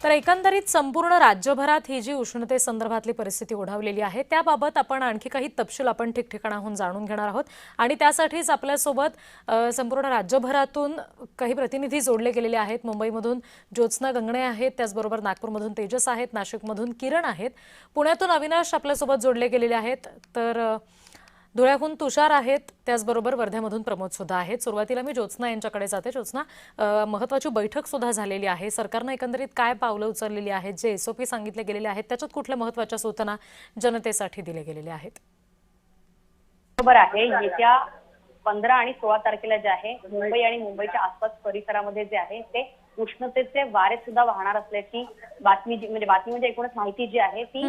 तर एकंदरीत संपूर्ण राज्यभरात ही जी उष्णतेसंदर्भातली परिस्थिती ओढावलेली आहे त्याबाबत आपण आणखी काही तपशील आपण ठिकठिकाणाहून जाणून घेणार आहोत आणि त्यासाठीच आपल्यासोबत संपूर्ण राज्यभरातून काही प्रतिनिधी जोडले गेलेले आहेत। मुंबईमधून ज्योत्स्ना गंगणे आहेत, त्याचबरोबर नागपूरमधून तेजस आहेत, नाशिकमधून किरण आहेत, पुण्यातून अविनाश आपल्यासोबत जोडले गेलेले आहेत, तर धुळ्याहून तुषार आहेत, त्याचबरोबर वर्ध्यामधून प्रमोद सुद्धा आहेत। सुरुवातीला मी ज्योत्स्ना यांच्याकडे जाते। ज्योत्स्ना, महत्त्वाची बैठक सुद्धा झालेली आहे, सरकारने एकंदरीत काय पावलं उचललेली आहेत, जे एसओपी सांगितले गेलेले आहेत त्याच्यात कुठल्या महत्त्वाच्या सूचना जनतेसाठी दिल्या गेलेल्या आहेत? बरोबर आहे। येत्या 15 आणि 16 तारखेला जे आहे मुंबई आणि मुंबईच्या आसपास परिसरामध्ये जे आहे ते उष्णतेचे वारे सुद्धा वाहणार असल्याची बातमी म्हणजे एकूणच माहिती जी आहे ती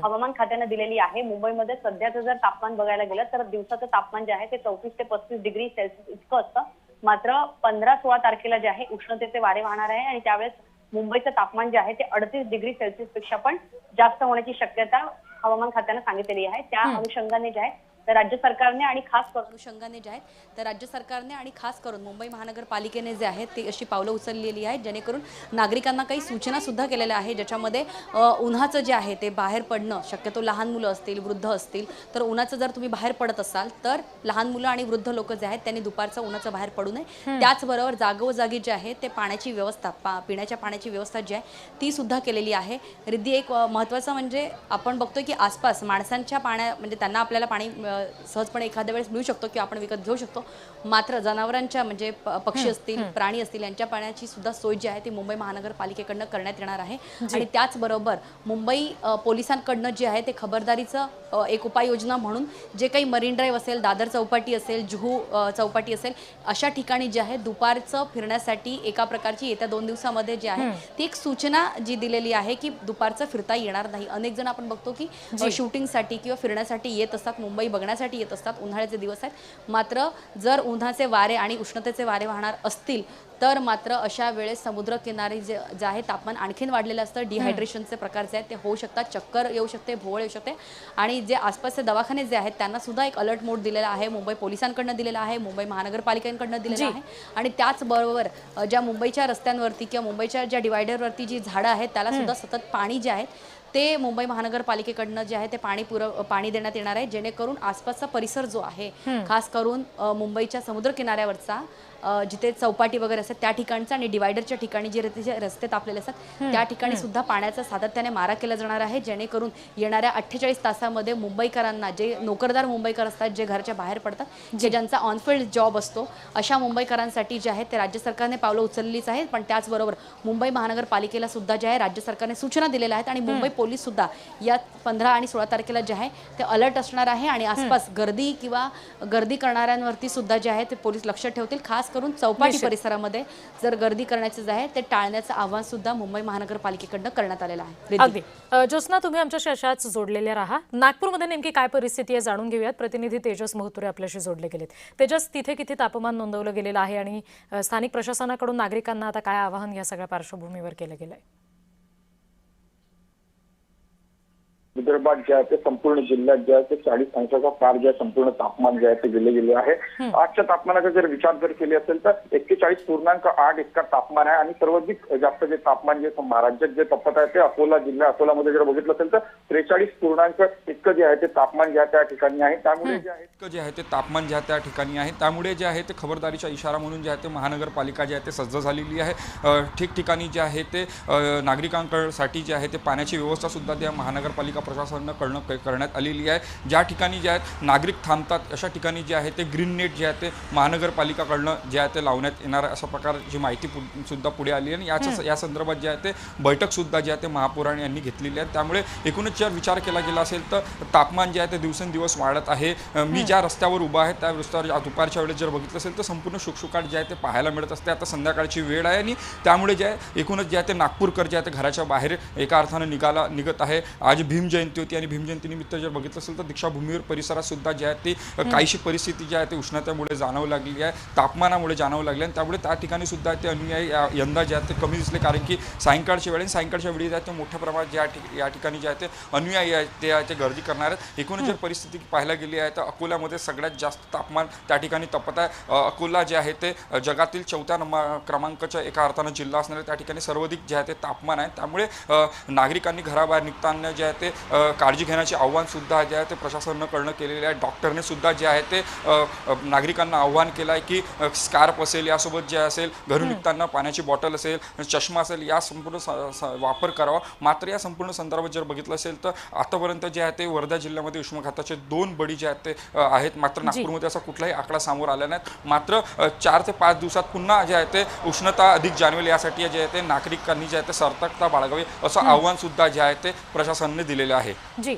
हवामान खात्याने दिलेली आहे। मुंबईमध्ये सध्याचं जर तापमान बघायला गेलं तर दिवसाचं तापमान जे आहे ते 34 ते 35 डिग्री सेल्सिअस इतकं असतं। मात्र 15-16 तारखेला जे आहे उष्णतेचे वारे वाहणार आहे आणि त्यावेळेस मुंबईचं तापमान जे आहे ते 38 डिग्री सेल्सिअस पेक्षा पण जास्त होण्याची शक्यता हवामान खात्याने सांगितलेली आहे। त्या अनुषंगाने जे आहे तर राज्य सरकारने आणि खास करून मुंबई महानगरपालिकेने जे आहे ते अशी पावलं उचललेली आहेत जेणेकरून नागरिकांना काही सूचना सुद्धा केलेल्या आहेत, ज्याच्यामध्ये उन्हाचं जे आहे ते बाहेर पडणं, शक्यतो लहान मुलं असतील, वृद्ध असतील, तर उन्हाचं जर तुम्ही बाहेर पडत असाल तर लहान मुलं आणि वृद्ध लोक जे आहेत त्यांनी दुपारचं उन्हाचं बाहेर पडू नये। त्याचबरोबर जागोजागी जे आहे ते पाण्याची व्यवस्था, पिण्याच्या पाण्याची व्यवस्था जी आहे ती सुद्धा केलेली आहे। रिद्धी, एक महत्त्वाचं म्हणजे आपण बघतोय की आसपास माणसांच्या पाण्या म्हणजे त्यांना आपल्याला पाणी सहजपणे एखाद्या वेळेस मिळू शकतो किंवा आपण विकत घेऊ शकतो, मात्र जनावरांच्या म्हणजे पक्षी असतील, प्राणी असतील यांच्या पाण्याची सुद्धा सोय जी आहे ती मुंबई महानगरपालिकेकडनं करण्यात येणार आहे। आणि त्याचबरोबर मुंबई पोलिसांकडनं जे आहे ते खबरदारीचं एक उपाययोजना म्हणून जे काही मरीन ड्राईव्ह असेल, दादर चौपाटी असेल, जुहू चौपाटी असेल, अशा ठिकाणी जे आहे दुपारचं फिरण्यासाठी एका प्रकारची येत्या 2 दिवसामध्ये जे आहे ती एक सूचना जी दिलेली आहे की दुपारचं फिरता येणार नाही। अनेक जण आपण बघतो की शूटिंगसाठी किंवा फिरण्यासाठी येत असतात, मुंबई बघण्यासाठी येत असतात, उन्हाळ्याचे दिवस आहेत, मात्र जर उन्हाचे वारे आणि उष्णतेचे वारे वाहणार असतील तर मात्र अशा वेळेस समुद्र किनारी जे आहे तापमान आणखीन वाढलेलं असतं, डिहायड्रेशनचे प्रकार जे आहेत ते होऊ शकतात, चक्कर येऊ शकते, भोवळ येऊ शकते आणि जे आसपासचे दवाखाने जे आहेत त्यांना सुद्धा एक अलर्ट मोड दिलेला आहे, मुंबई पोलिसांकडनं दिलेला आहे, मुंबई महानगरपालिकेकडनं दिलेला आहे। आणि त्याचबरोबर ज्या मुंबईच्या रस्त्यांवरती किंवा मुंबईच्या ज्या डिवायडरवरती जी झाडं आहेत त्याला सुद्धा सतत पाणी जे आहेत ते मुंबई महानगरपालिकेकडनं जे आहे ते पाणी देण्यात येणार आहे, जेणेकरून आसपासचा परिसर जो आहे खास करून मुंबईच्या समुद्र किनाऱ्यावरचा जिथे चौपाटी वगैरे असतात त्या ठिकाणचा आणि डिवायडरच्या ठिकाणी जे रस्ते तापलेले असतात त्या ठिकाणी सुद्धा पाण्याचा सातत्याने मारा केला जाणार आहे, जेणेकरून येणाऱ्या 48 तासामध्ये मुंबईकरांना, जे नोकरदार मुंबईकर असतात, जे घराच्या बाहेर पडतात, जे ज्यांचा ऑनफिल्ड जॉब असतो, अशा मुंबईकरांसाठी जे आहे ते राज्य सरकारने पावलं उचललीच आहेत। पण त्याचबरोबर मुंबई महानगरपालिकेला सुद्धा जे आहे राज्य सरकारने सूचना दिलेल्या आहेत आणि मुंबई पोलीस सुद्धा या 15 आणि 16 तारखेला जे आहे ते अलर्ट असणार आहे आणि आसपास गर्दी करणाऱ्यांवरती सुद्धा जे आहे ते पोलीस लक्ष ठेवतील। खास करून चौपाटी परिसरामध्ये जर गर्दी करण्याचे जे आहे ते टाळण्याचं आवाहन सुद्धा मुंबई महानगरपालिकेकडनं करण्यात आलेलं आहे। अगदी ज्योत्स्ना, तुम्ही आमच्याशी अशाच जोडलेल्या राहा। नागपूरमध्ये नेमकी काय परिस्थिती आहे जाणून घेऊयात। प्रतिनिधी तेजस मोहतुरे आपल्याशी जोडले गेलेत। तेजस, तिथे किती तापमान नोंदवलं गेलेलं आहे आणि स्थानिक प्रशासनाकडून नागरिकांना आता काय आवाहन या सगळ्या पार्श्वभूमीवर केलं गेलंय? विदर्भात जे आहे ते संपूर्ण जिल्ह्यात जे आहे ते 40 अंशाचा पार जे संपूर्ण तापमान जे आहे ते गेले आहे। आजच्या तापमानाचा जर विचार जर केले असेल तर 41.8 इतका तापमान आहे आणि सर्वाधिक जास्त जे तापमान जे राज्यात जे तपत आहे ते अकोलामध्ये जर बघितलं असेल तर 43 इतकं जे आहे ते तापमान जे आहे त्या ठिकाणी आहे। त्यामुळे जे आहे ते तापमान जे आहे त्या ठिकाणी आहे, त्यामुळे जे आहे ते खबरदारीचा इशारा म्हणून जे आहे ते महानगरपालिका जे आहे ते सज्ज झालेली आहे। ठिकठिकाणी जे आहे ते नागरिकांसाठी जे आहे ते पाण्याची व्यवस्था सुद्धा त्या महानगरपालिका प्रशासनाकडून करण्यात आलेली आहे। ज्या ठिकाणी जे आहेत नागरिक थांबतात अशा ठिकाणी जे आहे ते ग्रीन नेट जे आहे ते महानगरपालिकाकडनं जे आहे ते लावण्यात येणार अशा प्रकारची माहिती सुद्धा पुढे आली आहे आणि या संदर्भात जे आहे ते बैठक सुद्धा जे आहे ते महापौरांनी यांनी घेतलेली आहे। त्यामुळे एकूणच जर विचार केला गेला असेल तर तापमान जे आहे ते दिवसेंदिवस वाढत आहे। मी ज्या रस्त्यावर उभा आहे त्या रस्त्यावर दुपारच्या वेळेस जर बघितलं असेल तर संपूर्ण शुकशुकाट जे आहे ते पाहायला मिळत असते। आता संध्याकाळची वेळ आहे आणि त्यामुळे जे आहे एकूणच जे आहे ते नागपूरकर जे आहे ते घराच्या बाहेर एका अर्थानं निघत आहे। आज भीम जयंती भीमजयंती होती आणि भीमजयंतीनिमित्त जर बघितलं असेल तर दीक्षाभूमीवर परिसरात सुद्धा जे आहे ती काहीशी परिस्थिती जी आहे ते उष्णतेमुळे जाणवू लागली आहे, तापमानामुळे जाणवू लागली आणि त्यामुळे त्या ठिकाणी सुद्धा ते अनुयायी यंदा जे आहेत ते कमी दिसले, कारण की सायंकाळच्या वेळी जे आहे ते मोठ्या प्रमाणात या ठिकाणी जे आहे ते अनुयायी आहेत ते गर्दी करणार आहेत. एकूण जर परिस्थिती पाहायला गेली आहे तर अकोल्यामध्ये सगळ्यात जास्त तापमान त्या ठिकाणी तपत आहे. अकोला जे आहे ते जगातील 4थ्या क्रमांकाच्या एका अर्थानं जिल्हा असणारे त्या ठिकाणी सर्वाधिक जे आहे ते तापमान आहे. त्यामुळे नागरिकांनी घराबाहेर निघताना जे आहे ते काळजी घेण्याचे आव्हान सुद्धा जे आहे ते प्रशासनाकडनं केलेले आहे. डॉक्टरने सुद्धा जे आहे ते नागरिकांना आव्हान केलं आहे की स्कार्फ असेल, यासोबत जे असेल घरून निघताना पाण्याची बॉटल असेल, चष्मा असेल, या संपूर्ण वापर करावा. मात्र या संपूर्ण संदर्भात जर बघितलं असेल तर आतापर्यंत जे आहे ते वर्धा जिल्ह्यामध्ये उष्माघाताचे 2 बळी जे आहेत ते आहेत. मात्र नागपूरमध्ये असा कुठलाही आकडा समोर आला नाही. मात्र 4 ते 5 दिवसात पुन्हा जे आहे ते उष्णता अधिक जाणवेल यासाठी जे आहे ते नागरिकांनी जे आहे ते सतर्कता बाळगावी असं आव्हान सुद्धा जे आहे ते प्रशासनाने दिलेले आहे. जी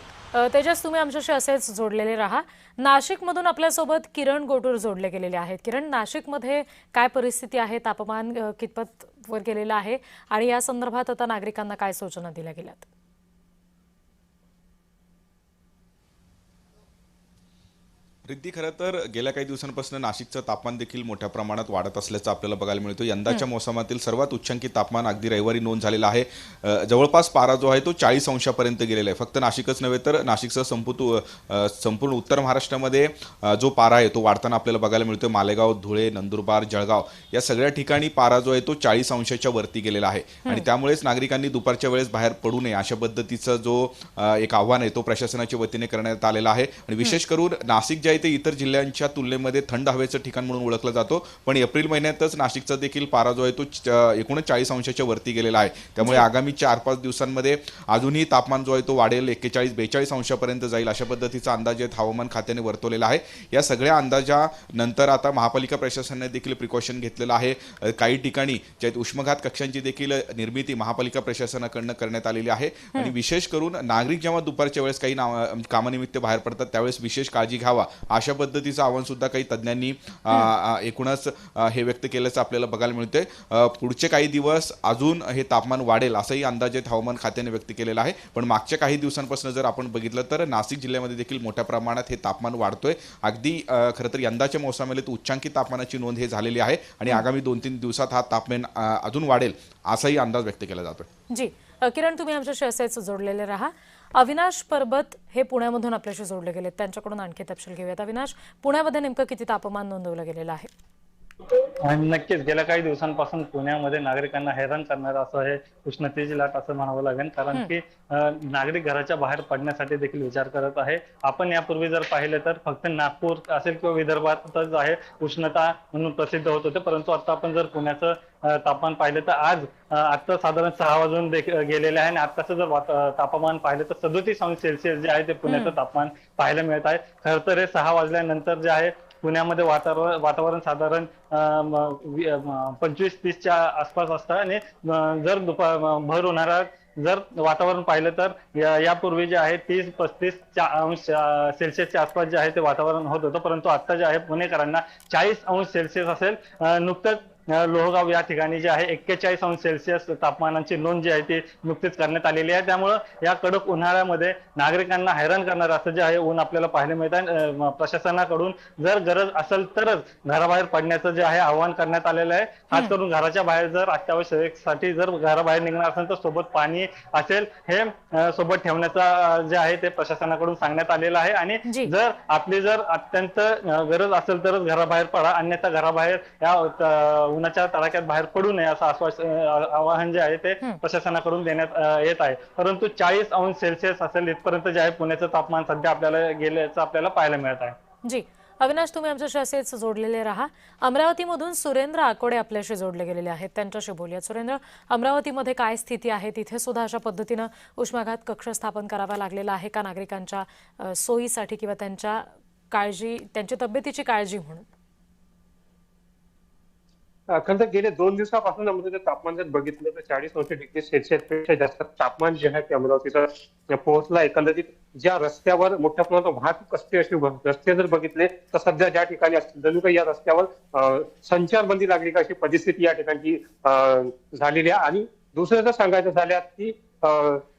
तेजस, तुम्ही आमच्याशी असेच जोडलेले राहा. नाशिकमधून आपल्यासोबत किरण गोटूर जोडले गेलेले आहेत. किरण, नाशिकमध्ये काय परिस्थिती आहे, तापमान कितपत वर गेलेलं आहे आणि या संदर्भात आता नागरिकांना काय सूचना दिल्या गेल्यात? रिद्धी, खरं तर गेल्या काही दिवसांपासून नाशिकचं तापमान देखील मोठ्या प्रमाणात वाढत असल्याचं आपल्याला बघायला मिळतं. यंदाच्या मोसमातील सर्वात उच्चांकी तापमान अगदी रविवारी नोंद झालेला आहे. जवळपास पारा जो आहे तो 40 अंशापर्यंत गेलेला आहे. फक्त नाशिकच नव्हे तर नाशिकसह संपूर्ण उत्तर महाराष्ट्रामध्ये जो पारा आहे तो वाढताना आपल्याला बघायला मिळतो. मालेगाव, धुळे, नंदुरबार, जळगाव या सगळ्या ठिकाणी पारा जो आहे तो 40 अंशाच्या वरती गेलेला आहे आणि त्यामुळेच नागरिकांनी दुपारच्या वेळेस बाहेर पडू नये अशा पद्धतीचा जो एक आव्हान आहे तो प्रशासनाच्या वतीने करण्यात आलेला आहे. आणि विशेष करून नाशिक जे आहे ते इतर जिल्ह्यांच्या तुलनेमध्ये थंड हवेचं ठिकाण म्हणून ओळखलं जातो, पण एप्रिल महिन्यातच नाशिकचा देखील पारा जो आहे तो 39 अंशाच्या वरती गेलेला आहे. त्यामुळे आगामी 4-5 दिवसांमध्ये अजूनही तापमान जो आहे तो वाढेल, 41-42 अंशापर्यंत जाईल अशा पद्धतीचा अंदाज हवामान खात्याने वर्तवलेला आहे. या सगळ्या अंदाजानंतर आता महापालिका प्रशासनाने देखील प्रिकॉशन घेतलेलं आहे. काही ठिकाणी ज्यात उष्माघात कक्षांची देखील निर्मिती महापालिका प्रशासनाकडनं करण्यात आलेली आहे आणि विशेष करून नागरिक जेव्हा दुपारच्या वेळेस काही कामानिमित्त बाहेर पडतात त्यावेळेस विशेष काळजी घ्यावा अशा पद्धतीचं आव्हान सुद्धा काही तज्ज्ञांनी एकूणच हे व्यक्त केल्याचं आपल्याला बघायला मिळतंय. पुढचे काही दिवस अजून हे तापमान वाढेल असंही अंदाज हवामान खात्याने व्यक्त केलेला आहे. पण मागच्या काही दिवसांपासून जर आपण बघितलं तर नाशिक जिल्ह्यामध्ये देखील मोठ्या प्रमाणात हे तापमान वाढतोय. अगदी खरं तर यंदाच्या मोसमामध्ये उच्चांकी तापमानाची नोंद हे झालेली आहे आणि आगामी 2-3 दिवसात हा तापमान अजून वाढेल असाही अंदाज व्यक्त केला जातोय. जी किरण, तुम्ही आमच्याशी असेच जोडलेले राहा. अविनाश परबत हे पुण्यामधून आपल्याशी जोडले गेलेत, त्यांच्याकडून आणखी तपशील घेऊयात. अविनाश, पुण्यामध्ये नेमकं किती तापमान नोंदवलं गेलेलं आहे? नक्कीच गेल्या काही दिवसांपासून पुण्यामध्ये नागरिकांना हैराण करणारं असं हे उष्णतेची लाट असं म्हणावं लागेल, कारण की नागरिक घराच्या बाहेर पडण्यासाठी देखील विचार करत आहे. आपण यापूर्वी जर पाहिलं तर फक्त नागपूर असेल किंवा विदर्भातच आहे उष्णता म्हणून प्रसिद्ध होत होते, परंतु आता आपण जर पुण्याचं तापमान पाहिलं तर आता साधारण 6 वाजून गेलेले आहे आणि आताचं जर तापमान पाहिलं तर 37 अंश सेल्सिअस जे आहे ते पुण्याचं तापमान पाहायला मिळत आहे. खरं तर हे 6 वाजल्यानंतर जे आहे पुण्यामध्ये वातावरण साधारण 25-30च्या आसपास असतं आणि जर भर उन्हाळ्यात जर वातावरण पाहिलं तर यापूर्वी जे आहे 30-35 अंश सेल्सिअसच्या आसपास जे आहे ते वातावरण होत होतं, परंतु आता जे आहे पुणेकरांना 40 अंश सेल्सिअस असेल. नुकतंच लोहगाव या ठिकाणी जे आहे 41 अंश सेल्सिअस तापमानाची नोंद जी आहे ती नुकतीच करण्यात आलेली आहे. त्यामुळं या कडक उन्हाळ्यामध्ये नागरिकांना हैराण करणार असं जे आहे ऊन आपल्याला पाहायला मिळत आहे. प्रशासनाकडून जर गरज असेल तरच घराबाहेर पडण्याचं जे आहे आवाहन करण्यात आलेलं आहे. खास करून घराच्या बाहेर जर अत्यावश्यकसाठी जर घराबाहेर निघणार असेल तर सोबत पाणी असेल हे सोबत ठेवण्याचा जे आहे ते प्रशासनाकडून सांगण्यात आलेलं आहे. आणि जर आपली जर अत्यंत गरज असेल तरच घराबाहेर पडा, अन्यथा घराबाहेर या उन्हाच्या तडाख्यात बाहेर पडू नये असं आवाहन जे आहे ते प्रशासनाकडून देण्यात येत आहे. परंतु 40 अंश सेल्सिअस असेल इथपर्यंत जे आहे पुण्याचं तापमान सध्या आपल्याला गेल्याचं आपल्याला पाहायला मिळत आहे. जी अविनाश, तुम्ही आमच्याशी असेच जोडलेले राहा. अमरावतीमधून सुरेंद्र आकोडे आपल्याशी जोडले गेलेले आहेत, त्यांच्याशी बोलूयात. सुरेंद्र, अमरावतीमध्ये काय स्थिती आहे? तिथे सुद्धा अशा पद्धतीनं उष्माघात कक्ष स्थापन करावा लागलेला आहे का नागरिकांच्या सोयीसाठी किंवा त्यांच्या तब्येतीची काळजी म्हणून? खरं तर गेले 2 दिवसापासून अमरावतीचं तापमान जर बघितलं तर 40 अंश डिग्री सेल्सिअस पेक्षा जास्त तापमान जे आहे ते अमरावतीचं पोहोचलं. एकंदरीत ज्या रस्त्यावर मोठ्या प्रमाणात वाहतूक असते अशी रस्ते जर बघितले तर सध्या ज्या ठिकाणी असतील जणू काही या रस्त्यावर संचारबंदी लागली का अशी परिस्थिती या ठिकाणी झालेली आहे. आणि दुसरं जर सांगायचं झाल्यास की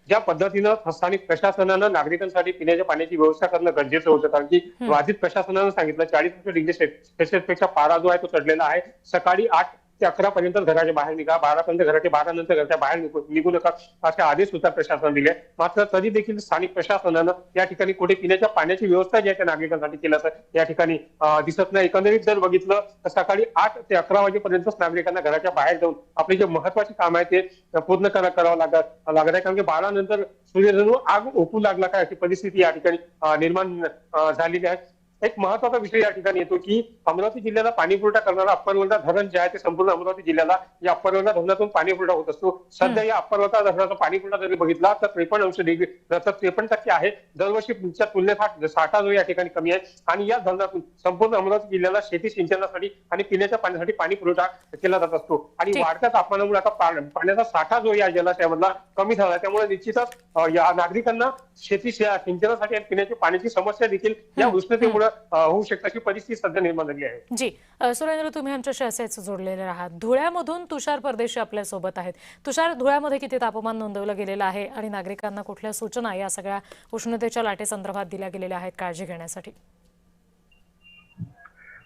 ज्या पद्धतीनं स्थानिक प्रशासनानं नागरिकांसाठी पिण्याच्या पाण्याची व्यवस्था करणं गरजेचं होतं, कारण की आधीच प्रशासनानं सांगितलं 40° पेक्षा पारा जो आहे तो चढलेला आहे. सकाळी 8 ते 11 पर्यंत घराच्या बाहेर निघा, 12 पर्यंत घराच्या 12 नंतर घराच्या बाहेर निघू नका असे आदेश सुद्धा प्रशासनाने दिले. मात्र तरी देखील स्थानिक प्रशासनानं या ठिकाणी कुठे पिण्याच्या पाण्याची व्यवस्था जी आहे त्या नागरिकांसाठी केल्याचं या ठिकाणी दिसत नाही. एकंदरीत जर बघितलं तर सकाळी 8 ते 11 वाजेपर्यंतच नागरिकांना घराच्या बाहेर जाऊन आपले जे महत्वाचे काम आहे ते पूर्ण करावं लागत आहे, कारण की 12 नंतर सूर्य जणू आग ओकू लागला काय अशी परिस्थिती या ठिकाणी निर्माण झालेली आहे. एक महत्वाचा विषय या ठिकाणी येतो की अमरावती जिल्ह्याला पाणी पुरवठा करणारा अप्पर वर्धा धरण जे आहे ते संपूर्ण अमरावती जिल्ह्याला या अप्पर वर्धा धरणातून पाणी पुरवठा होत असतो. सध्या या अप्पर वर्धा धरणाचा पाणी पुरवठा जरी बघितला तर 53% आहे. दरवर्षीच्या तुलनेत हा साठा जो या ठिकाणी कमी आहे आणि या धरणातून संपूर्ण अमरावती जिल्ह्याला शेती सिंचनासाठी आणि पिण्याच्या पाण्यासाठी पाणी पुरवठा केला जात असतो. आणि वाढत्या तापमानामुळे आता पाण्याचा साठा जो या जलाशयामधला कमी झाला, त्यामुळे निश्चितच या नागरिकांना शेती सिंचनासाठी आणि पिण्याच्या पाण्याची समस्या देखील या उष्णतेमुळे होऊ शकते अशी परिस्थिती सध्या निर्माण झाली आहे. जी सुरेंद्र, तुम्ही आमच्याशी असेच जोडलेले आहात. धुळ्यामधून तुषार परदेशी आपल्या सोबत आहेत. तुषार, धुळ्यामध्ये किती तापमान नोंदवलं गेलेलं आहे आणि नागरिकांना कुठल्या सूचना या सगळ्या उष्णतेच्या लाटेसंदर्भात दिल्या गेलेल्या आहेत काळजी घेण्यासाठी?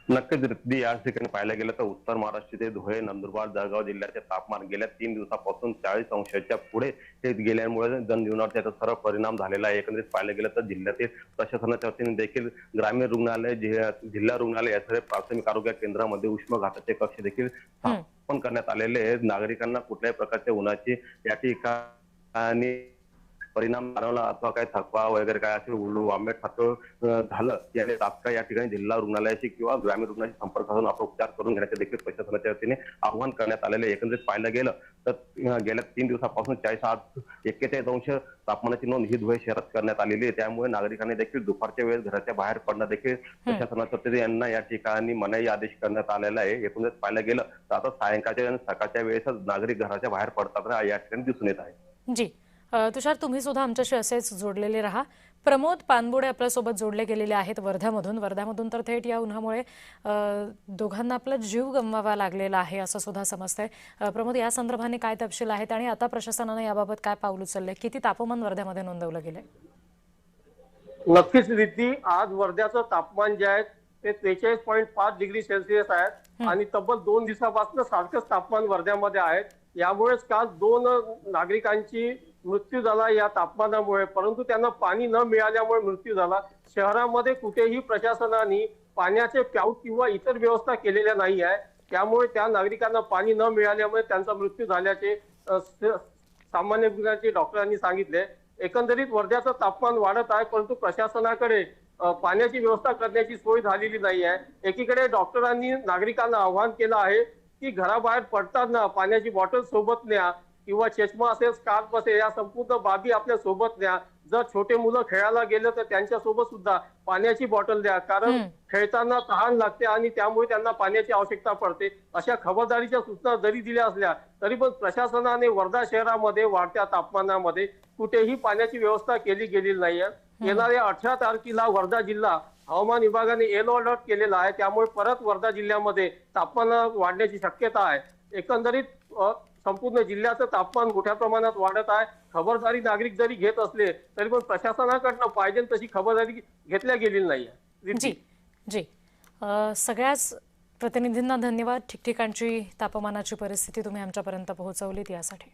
नक्कीच रिद्धी, या ठिकाणी पाहायला गेलं तर उत्तर महाराष्ट्र ते धुळे, नंदुरबार, जळगाव जिल्ह्याचे तापमान गेल्या 3 दिवसापासून 40° पुढे हे गेल्यामुळे जनजीवनावर त्याचा सर्व परिणाम झालेला आहे. एकंदरीत पाहायला गेलं तर जिल्ह्यातील प्रशासनाच्या वतीने देखील ग्रामीण रुग्णालय, जिल्हा रुग्णालय यासह प्राथमिक आरोग्य केंद्रामध्ये उष्माघाताचे कक्ष देखील स्थापन करण्यात आलेले आहेत. नागरिकांना कुठल्याही प्रकारच्या उन्हाची या ठिकाणी परिणाम जाणवला अथवा काही थकवा वगैरे काय असेल, वामेट झालं याने तात्काळ या ठिकाणी जिल्हा रुग्णालयाशी किंवा ग्रामीण रुग्णालयाशी संपर्क साधून आपण उपचार करून घेण्याचे देखील प्रशासनाच्या वतीने आवाहन करण्यात आलेले. एकंदरीत पाहायला गेलं तर गेल्या 3 दिवसापासून 41° तापमानाची नोंद ही धुळे शहरात करण्यात आलेली आहे. त्यामुळे नागरिकांनी देखील दुपारच्या वेळेस घराच्या बाहेर पडणं देखील प्रशासनाच्या वतीने यांना या ठिकाणी मनाई आदेश करण्यात आलेला आहे. एकंदरीत पाहायला गेलं तर आता सायंकाळच्या आणि सकाळच्या वेळेसच नागरिक घराच्या बाहेर पडताना या ठिकाणी दिसून येत आहे. जी तुषार, तुम्ही सुद्धा आमच्याशी असेच जोडलेले राहा. प्रमोद पानबुडे आपल्यासोबत जोडले गेलेले आहेत वर्ध्यामधून तर थेट या उन्हामुळे दोघांना आपला जीव गमवावा लागलेला आहे असं सुद्धा समजतंय. प्रमोद, या संदर्भाने काय तपशील आहेत आणि आता प्रशासनाने याबाबत काय पाऊल उचलले? किती तापमान वर्ध्यामध्ये नोंदवलं गेलंय? नक्कीच रिद्धी, आज वर्ध्याचं तापमान जे आहे ते 43.5°C आहे आणि तब्बल 2 दिवसापासून सारखंच तापमान वर्ध्यामध्ये आहे. यामुळेच काल 2 नागरिकांची मृत्यू झाला या तापमानामुळे, परंतु त्यांना पाणी न मिळाल्यामुळे मृत्यू झाला. शहरामध्ये कुठेही प्रशासनाने पाण्याचे प्याऊट किंवा इतर व्यवस्था केलेल्या नाही आहे. त्यामुळे त्या नागरिकांना पाणी न मिळाल्यामुळे त्यांचा मृत्यू झाल्याचे सामान्य रुग्णांचे डॉक्टरांनी सांगितले. एकंदरीत वर्ध्याचं तापमान वाढत आहे, परंतु प्रशासनाकडे पाण्याची व्यवस्था करण्याची सोय झालेली नाही आहे. एकीकडे डॉक्टरांनी नागरिकांना आवाहन केलं आहे की घराबाहेर पडताना पाण्याची बॉटल सोबत न्या किंवा चष्मा असेल, स्कार्फ असेल, या संपूर्ण बाबी आपल्या सोबत न्या. जर छोटे मुलं खेळायला गेलं तर त्यांच्या सोबत सुद्धा पाण्याची बॉटल द्या, कारण खेळताना तहान लागते आणि त्यामुळे त्यांना पाण्याची आवश्यकता पडते. अशा खबरदारीच्या सूचना जरी दिल्या असल्या तरी पण प्रशासनाने वर्धा शहरामध्ये वाढत्या तापमानामध्ये कुठेही पाण्याची व्यवस्था केली गेलेली नाहीये. येणाऱ्या 18 तारखेला वर्धा जिल्हा हवामान विभागाने येलो अलर्ट केलेला आहे. त्यामुळे परत वर्धा जिल्ह्यामध्ये तापमान वाढण्याची शक्यता आहे. एकंदरीत संपूर्ण जिल्ह्याचं तापमान मोठ्या प्रमाणात वाढत आहे. खबरदारी नागरिक जरी घेत असले तरी पण प्रशासनाकडनं पाहिजे तशी खबरदारी घेतल्या गेलेली नाहीये. जी जी सगळ्याच प्रतिनिधींना धन्यवाद. ठिकठिकाणची तापमानाची परिस्थिती तुम्ही आमच्यापर्यंत पोहोचवलीत यासाठी.